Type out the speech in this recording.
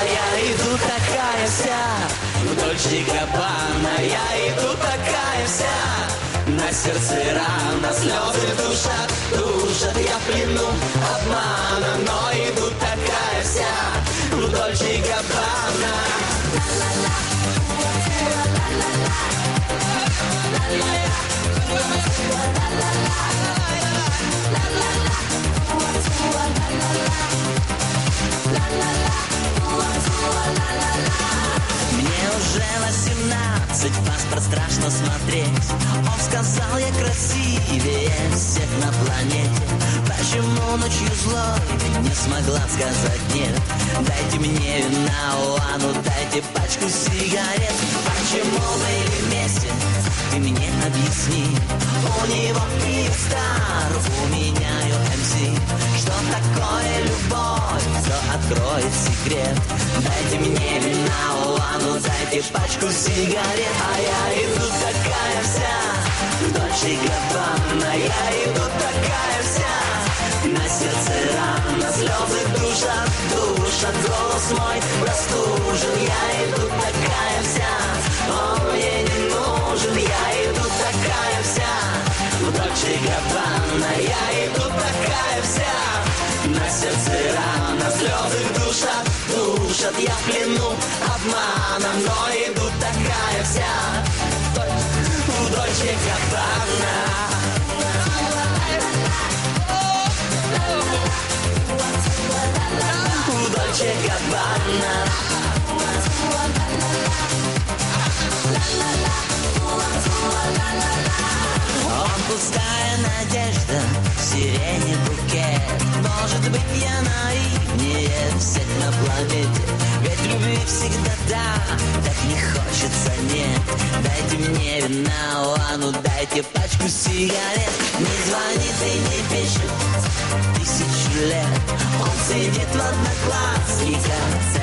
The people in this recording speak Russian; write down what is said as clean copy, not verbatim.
я иду такая вся в Дольче Габбана. Я иду такая вся, на сердце рана, слезы душат, душат. Я в плену обмана, но иду такая вся в Дольче Габбана. Мне уже 18, паспорт страшно смотреть. Он сказал, я красивее всех на планете. Почему ночью злой не смогла сказать нет? Дайте мне вина, Уану, дайте пачку сигарет. Почему мы вместе? Ты мне объясни. У него Киевстар, у меня UMC. Что такое любовь? Кто откроет секрет? Дайте мне вина, Уану, дайте пачку сигарет. А я иду такая вся в Дольче Габбана. Я иду такая вся, на сердце рана, слезы душат, душат. Голос мой простужен. Я иду такая вся, он мне не нужен. Я иду такая вся в Дольче Габбана. Я иду такая вся, на сердце рана, слезы душат, душат. Я в плену обмана, но иду такая вся в Дольче Габбана. В Дольче Габбана. Он пустая надежда, в сирене букет. Может быть, я наивнее всех на планете. Ведь любви всегда да, так не хочется нет. Дайте мне вина, Уану, дайте пачку сигарет. Не звонит и не пишет 1000 лет. Он сидит в Одноклассниках